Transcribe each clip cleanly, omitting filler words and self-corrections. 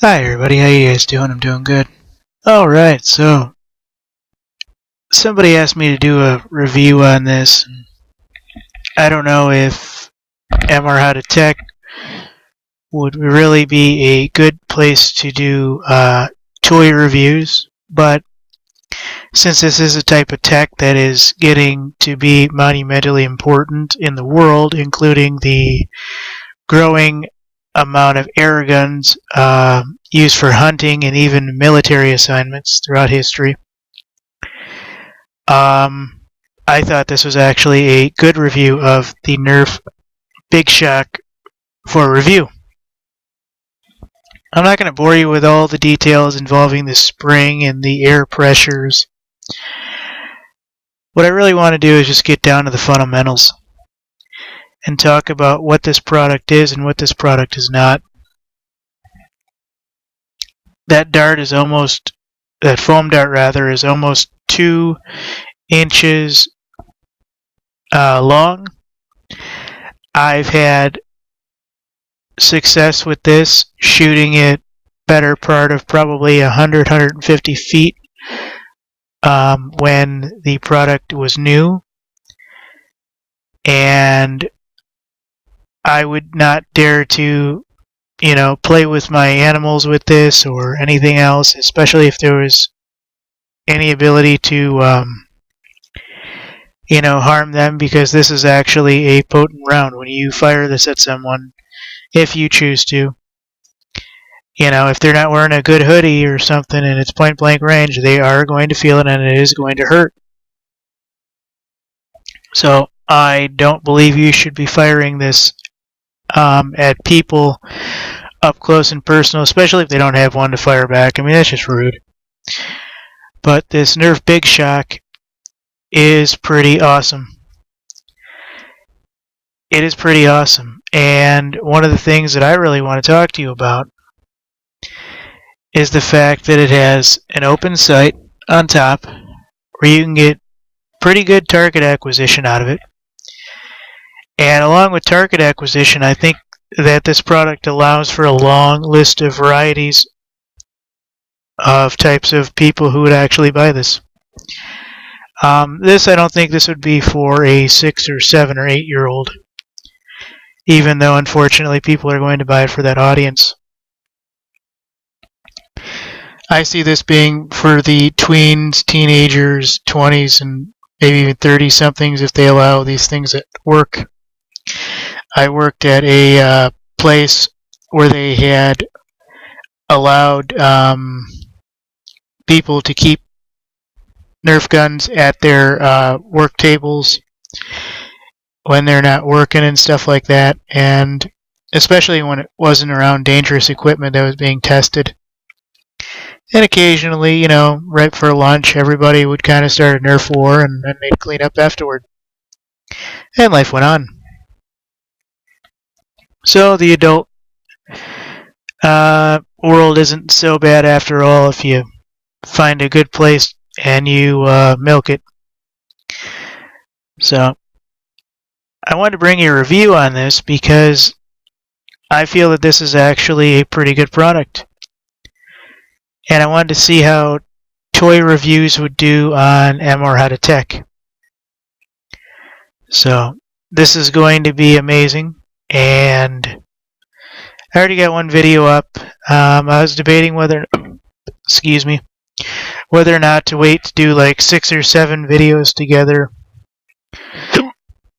Hi everybody, how you guys doing? I'm doing good. Alright, so somebody asked me to do a review on this. I don't know if MR How to Tech would really be a good place to do toy reviews, but since this is a type of tech that is getting to be monumentally important in the world, including the growing amount of air guns used for hunting and even military assignments throughout history. I thought this was actually a good review of the Nerf BigShock for review. I'm not going to bore you with all the details involving the spring and the air pressures. What I really want to do is just get down to the fundamentals and talk about what this product is and what this product is not. That foam dart rather, is almost 2 inches long. I've had success with this, shooting it better part of probably 150 feet when the product was new. And I would not dare to, play with my animals with this or anything else, especially if there was any ability to, harm them, because this is actually a potent round when you fire this at someone, if you choose to. If they're not wearing a good hoodie or something and it's point blank range, they are going to feel it and it is going to hurt. So I don't believe you should be firing this at people up close and personal, especially if they don't have one to fire back. I mean, that's just rude. But this Nerf BigShock is pretty awesome. It is pretty awesome. And one of the things that I really want to talk to you about is the fact that it has an open sight on top where you can get pretty good target acquisition out of it. And along with target acquisition, I think that this product allows for a long list of varieties of types of people who would actually buy this. I don't think this would be for a 6 or 7 or 8-year-old, even though unfortunately people are going to buy it for that audience. I see this being for the tweens, teenagers, 20s, and maybe even 30-somethings if they allow these things at work. I worked at a place where they had allowed people to keep Nerf guns at their work tables when they're not working and stuff like that, and especially when it wasn't around dangerous equipment that was being tested. And occasionally, right for lunch, everybody would kind of start a Nerf war, and then they'd clean up afterward. And life went on. So the adult world isn't so bad after all if you find a good place and you milk it. So I wanted to bring you a review on this because I feel that this is actually a pretty good product. And I wanted to see how toy reviews would do on MR How to Tech. So this is going to be amazing. And I already got one video up. I was debating whether or not to wait to do like 6 or 7 videos together.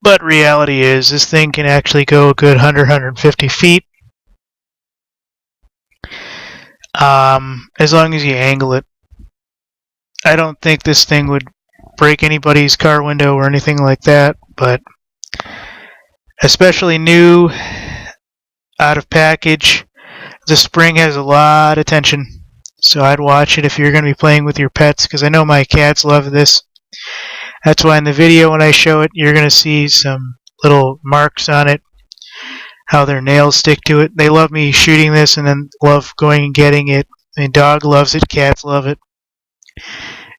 But reality is, this thing can actually go a good 100-150 feet. As long as you angle it. I don't think this thing would break anybody's car window or anything like that, but especially new, out of package, the spring has a lot of tension. So I'd watch it if you're going to be playing with your pets, because I know my cats love this. That's why in the video when I show it, you're going to see some little marks on it, how their nails stick to it. They love me shooting this and then love going and getting it. The dog loves it, cats love it.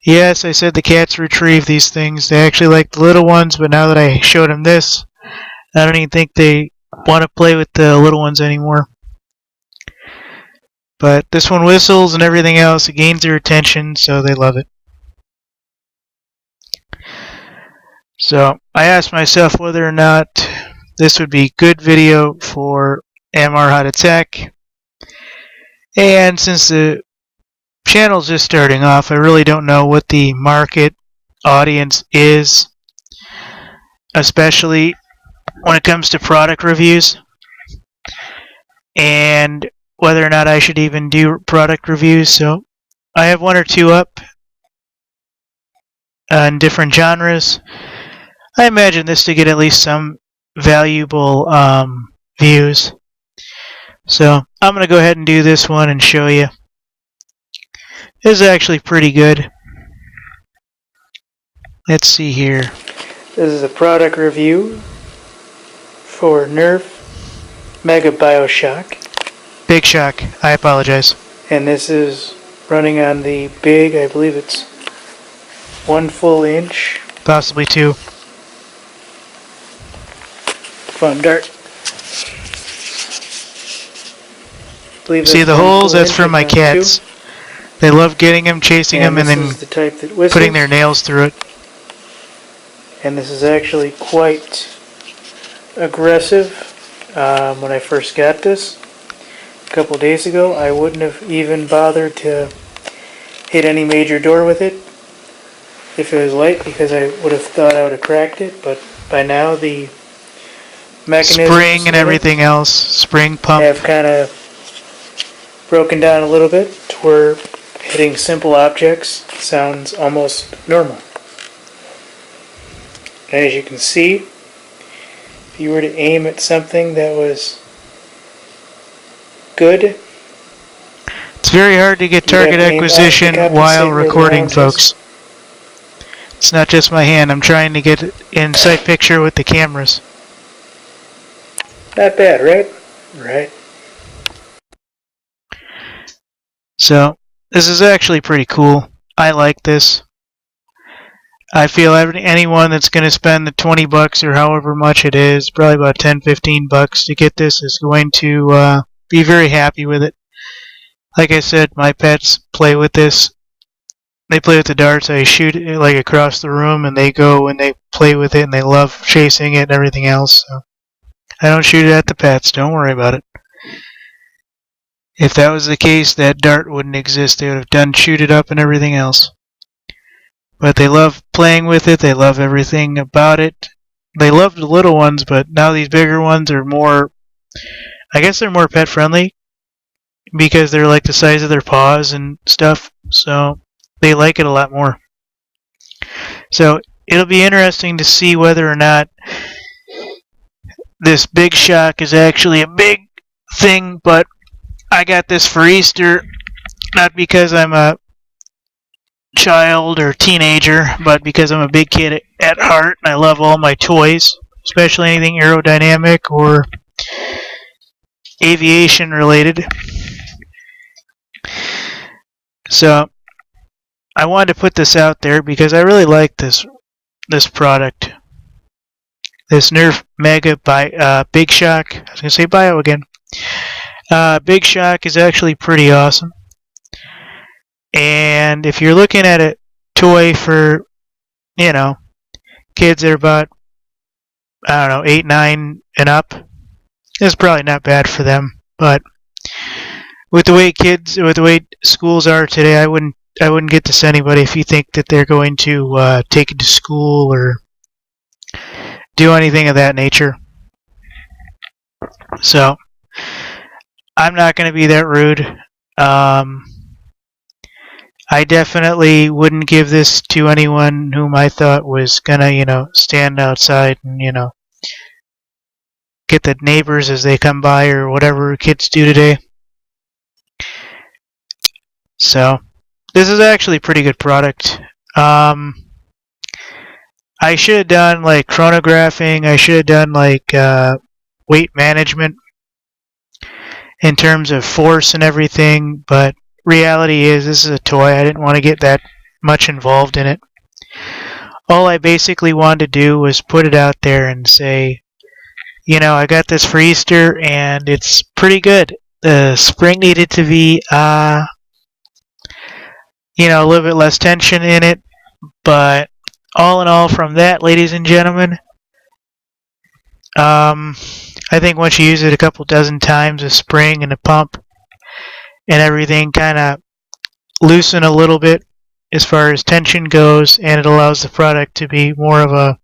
Yes, I said the cats retrieve these things. They actually like the little ones, but now that I showed them this, I don't even think they want to play with the little ones anymore. But this one whistles and everything else. It gains their attention, so they love it. So I asked myself whether or not this would be good video for AMR How to Tech. And since the channel's just starting off, I really don't know what the market audience is, especially when it comes to product reviews, and whether or not I should even do product reviews. So I have one or two up in different genres. I imagine this to get at least some valuable views. So I'm going to go ahead and do this one and show you. This is actually pretty good. Let's see here. This is a product review for Nerf Mega BigShock. I apologize. And this is running on the big, I believe it's 1 full inch. Possibly 2. Fun dart. See the holes? That's for my cats. They love getting them, chasing them, and then putting their nails through it. And this is actually quite aggressive. When I first got this a couple days ago, I wouldn't have even bothered to hit any major door with it if it was light, because I would have thought I would have cracked it. But by now the mechanisms, spring and everything else, spring pump, have kind of broken down a little bit to where hitting simple objects sounds almost normal. And as you can see, if you were to aim at something that was good, it's very hard to get target acquisition while recording, folks. It's not just my hand. I'm trying to get in sight picture with the cameras. Not bad, right? Right. So, this is actually pretty cool. I like this. I feel anyone that's going to spend the $20 or however much it is, probably about $10-15 to get this, is going to be very happy with it. Like I said, my pets play with this. They play with the darts. I shoot it like across the room, and they go and they play with it, and they love chasing it and everything else. So I don't shoot it at the pets. Don't worry about it. If that was the case, that dart wouldn't exist. They would have done shoot it up and everything else. But they love playing with it. They love everything about it. They love the little ones, but now these bigger ones are more, I guess they're more pet friendly because they're like the size of their paws and stuff. So they like it a lot more. So it'll be interesting to see whether or not this BigShock is actually a big thing. But I got this for Easter, not because I'm a child or teenager, but because I'm a big kid at heart and I love all my toys, especially anything aerodynamic or aviation related. So I wanted to put this out there because I really like this product, this Nerf Mega BigShock. I was gonna say Bio again. BigShock is actually pretty awesome. And if you're looking at a toy for, kids that are about, 8, 9 and up, it's probably not bad for them. But with the way schools are today, I wouldn't get this to anybody if you think that they're going to take it to school or do anything of that nature. So I'm not going to be that rude. I definitely wouldn't give this to anyone whom I thought was gonna, stand outside and, get the neighbors as they come by or whatever kids do today. So, this is actually a pretty good product. I should have done like chronographing. I should have done like weight management in terms of force and everything, but reality is this is a toy. I didn't want to get that much involved in it. All I basically wanted to do was put it out there and say, I got this for Easter and it's pretty good. The spring needed to be, a little bit less tension in it. But all in all, from that, ladies and gentlemen, I think once you use it a couple dozen times, the spring and the pump and everything kind of loosen a little bit as far as tension goes, and it allows the product to be more of a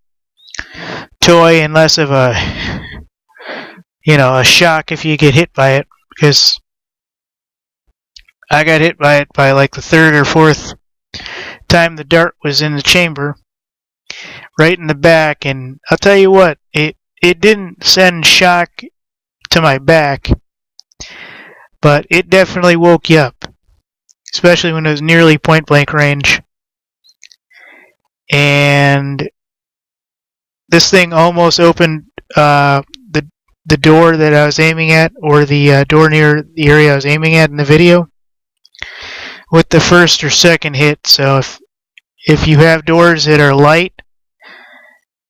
toy and less of a shock if you get hit by it. Because I got hit by it by like the third or fourth time the dart was in the chamber, right in the back, and I'll tell you what, it didn't send shock to my back, but it definitely woke you up, especially when it was nearly point blank range. And this thing almost opened the door that I was aiming at, or the door near the area I was aiming at in the video, with the first or second hit. So if you have doors that are light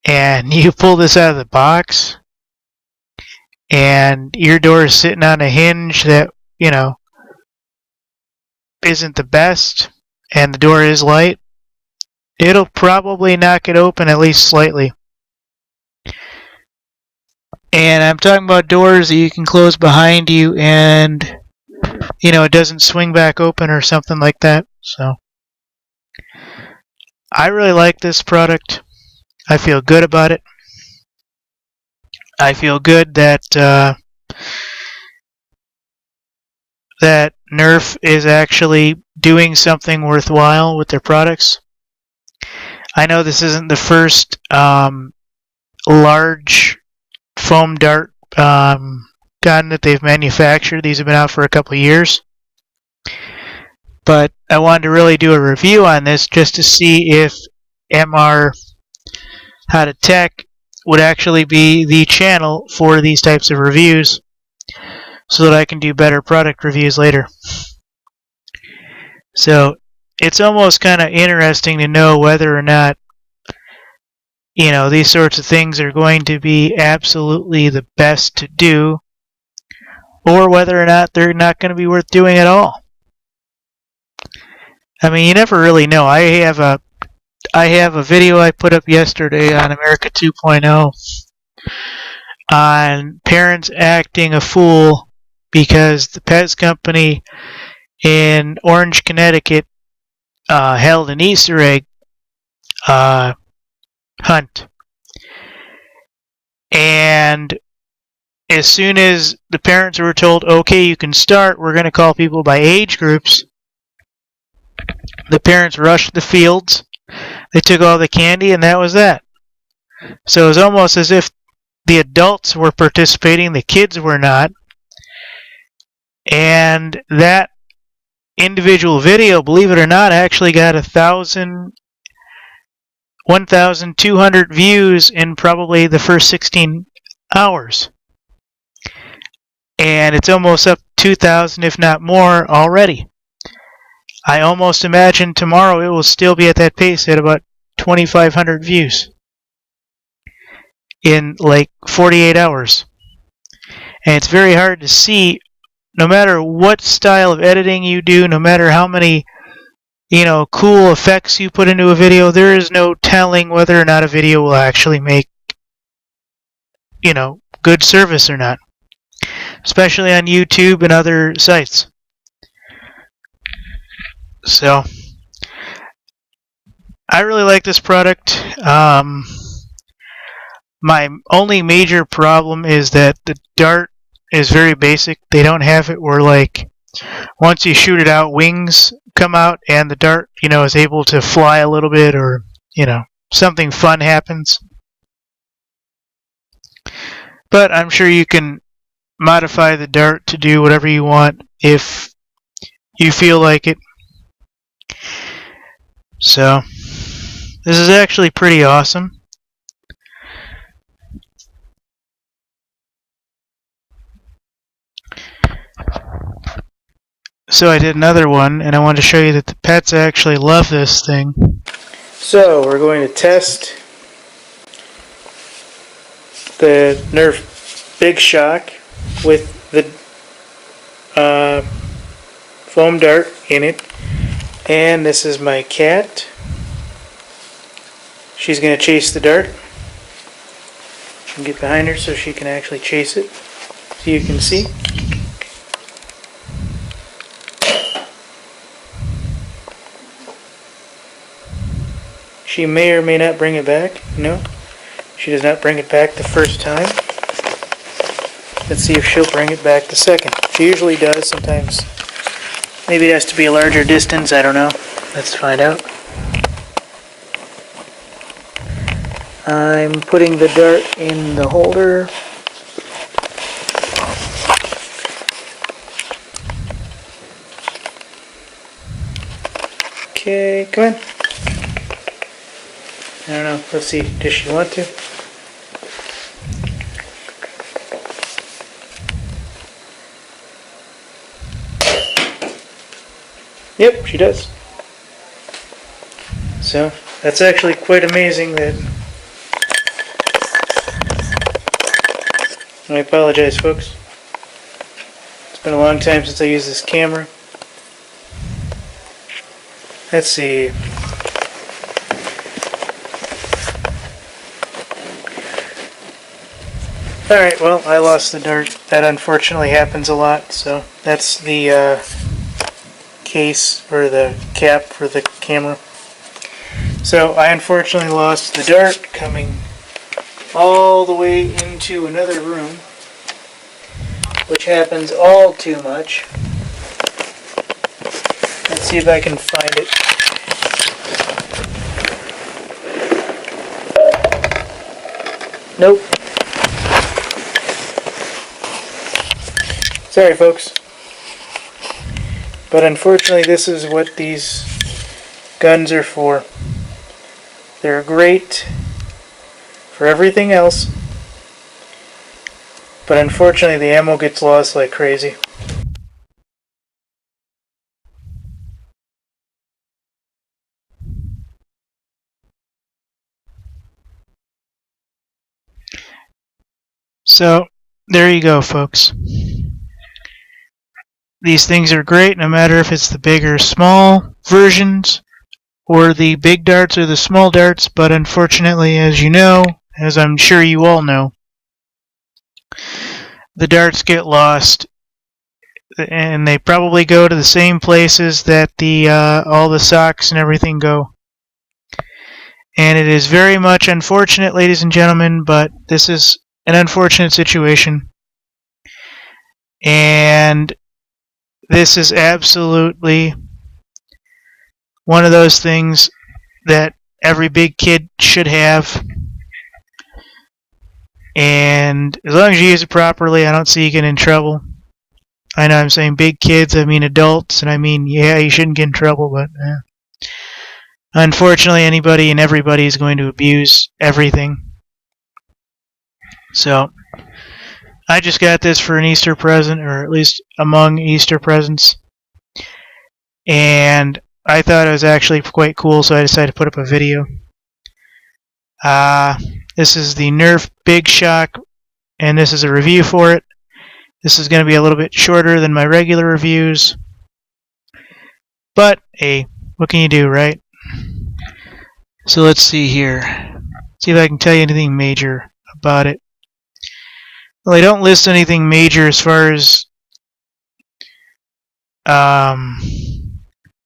and you pull this out of the box and your door is sitting on a hinge that isn't the best, and the door is light, it'll probably knock it open at least slightly. And I'm talking about doors that you can close behind you and it doesn't swing back open or something like that. So I really like this product. I feel good about it. I feel good that that Nerf is actually doing something worthwhile with their products. I know this isn't the first large foam dart gun that they've manufactured. These have been out for a couple of years. But I wanted to really do a review on this just to see if MR How to Tech would actually be the channel for these types of reviews, so that I can do better product reviews later. So it's almost kind of interesting to know whether or not these sorts of things are going to be absolutely the best to do, or whether or not they're not going to be worth doing at all. I mean, you never really know. I have a video I put up yesterday on America 2.0 on parents acting a fool because the Pez company in Orange, Connecticut held an Easter egg hunt. And as soon as the parents were told, okay, you can start, we're going to call people by age groups, the parents rushed the fields, they took all the candy, and that was that. So it was almost as if the adults were participating, the kids were not. And that individual video, believe it or not, actually got 1,200 views in probably the first 16 hours. And it's almost up 2,000, if not more, already. I almost imagine tomorrow it will still be at that pace at about 2,500 views in like 48 hours. And it's very hard to see, no matter what style of editing you do, no matter how many cool effects you put into a video, there is no telling whether or not a video will actually make good service or not, especially on YouTube and other sites. So I really like this product. My only major problem is that the dart is very basic. They don't have it where, like, once you shoot it out, wings come out and the dart, is able to fly a little bit, or, something fun happens. But I'm sure you can modify the dart to do whatever you want if you feel like it. So this is actually pretty awesome. So I did another one, and I wanted to show you that the pets actually love this thing. So we're going to test the Nerf BigShock with the foam dart in it. And this is my cat. She's going to chase the dart. I'll get behind her so she can actually chase it. So you can see. She may or may not bring it back. No, she does not bring it back the first time. Let's see if she'll bring it back the second. She usually does. Sometimes maybe it has to be a larger distance. I don't know. Let's find out. I'm putting the dart in the holder. Okay, come in. I don't know. Let's see. Does she want to? Yep, she does. So, that's actually quite amazing that... I apologize, folks. It's been a long time since I used this camera. Let's see. Alright, well, I lost the dart. That unfortunately happens a lot, so that's the case, or the cap for the camera. So, I unfortunately lost the dart coming all the way into another room, which happens all too much. Let's see if I can find it. Nope. Sorry, folks. But unfortunately, this is what these guns are for. They're great for everything else, but unfortunately the ammo gets lost like crazy. So, there you go, folks. These things are great no matter if it's the big or small versions, or the big darts or the small darts, but unfortunately, as you know, as I'm sure you all know, the darts get lost, and they probably go to the same places that the all the socks and everything go. And it is very much unfortunate, ladies and gentlemen, but this is an unfortunate situation. And this is absolutely one of those things that every big kid should have. And as long as you use it properly, I don't see you getting in trouble. I know I'm saying big kids, I mean adults, and I mean, yeah, you shouldn't get in trouble, but unfortunately, anybody and everybody is going to abuse everything. So, I just got this for an Easter present, or at least among Easter presents. And I thought it was actually quite cool, so I decided to put up a video. This is the Nerf BigShock, and this is a review for it. This is going to be a little bit shorter than my regular reviews. But, hey, what can you do, right? So let's see here. See if I can tell you anything major about it. Well, I don't list anything major as far as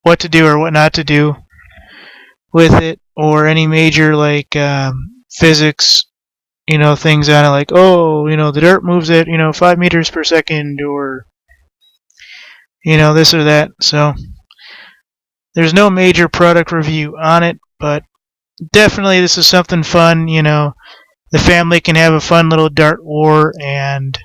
what to do or what not to do with it, or any major like physics, things on it, like, oh, the dart moves at 5 meters per second, or this or that. So there's no major product review on it, but definitely this is something fun. The family can have a fun little dart war, and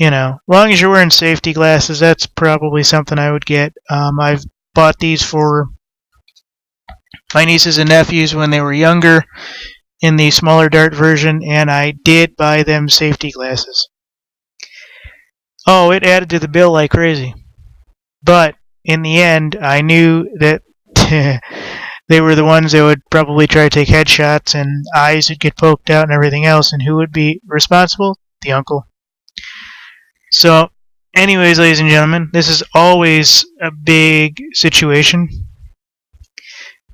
as long as you're wearing safety glasses, that's probably something I would get. I've bought these for my nieces and nephews when they were younger in the smaller dart version, and I did buy them safety glasses. Oh, it added to the bill like crazy. But in the end, I knew that they were the ones that would probably try to take headshots, and eyes would get poked out and everything else, and who would be responsible? The uncle. So, anyways, ladies and gentlemen, this is always a big situation,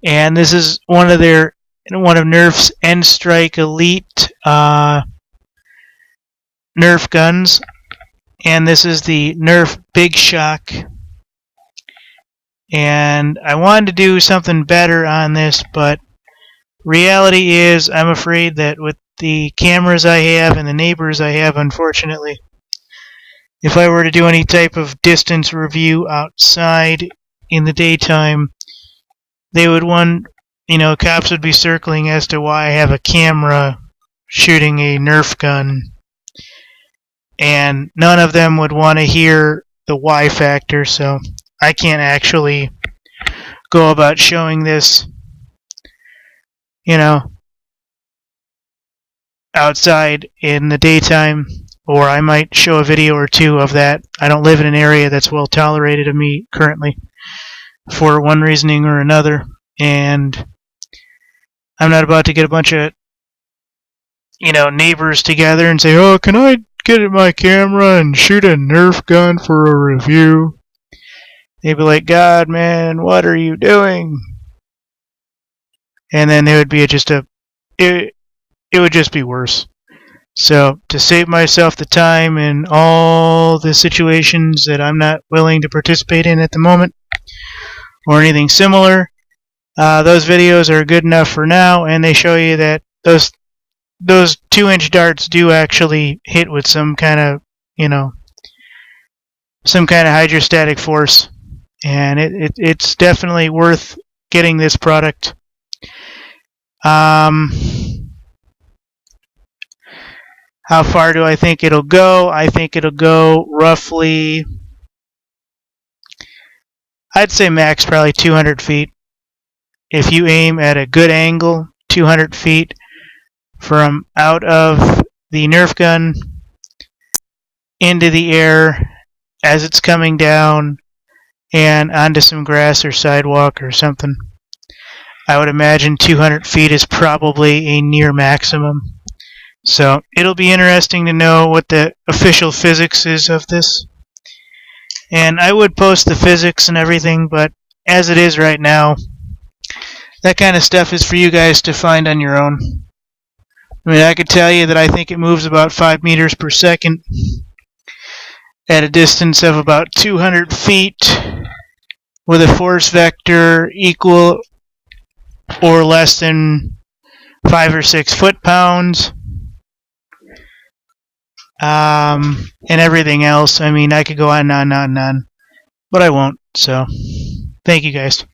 and this is one of Nerf's End Strike Elite Nerf guns, and this is the Nerf BigShock. And I wanted to do something better on this, but reality is I'm afraid that with the cameras I have and the neighbors I have, unfortunately, if I were to do any type of distance review outside in the daytime, they would cops would be circling as to why I have a camera shooting a Nerf gun, and none of them would want to hear the Y factor, so I can't actually go about showing this, outside in the daytime, or I might show a video or two of that. I don't live in an area that's well tolerated of me currently for one reasoning or another, and I'm not about to get a bunch of neighbors together and say, oh, can I get my camera and shoot a Nerf gun for a review? They'd be like, God, man, what are you doing? And then there would be it would just be worse. So to save myself the time in all the situations that I'm not willing to participate in at the moment, or anything similar, those videos are good enough for now, and they show you that those 2-inch darts do actually hit with some kind of hydrostatic force, and it's definitely worth getting this product. How far do I think it'll go? I think it'll go roughly, I'd say max probably 200 feet. If you aim at a good angle, 200 feet from out of the Nerf gun into the air as it's coming down and onto some grass or sidewalk or something. I would imagine 200 feet is probably a near maximum. So it'll be interesting to know what the official physics is of this. And I would post the physics and everything, but as it is right now, that kind of stuff is for you guys to find on your own. I mean, I could tell you that I think it moves about 5 meters per second at a distance of about 200 feet with a force vector equal or less than 5 or 6 foot-pounds. And everything else. I mean, I could go on and on and on, but I won't. So, thank you guys.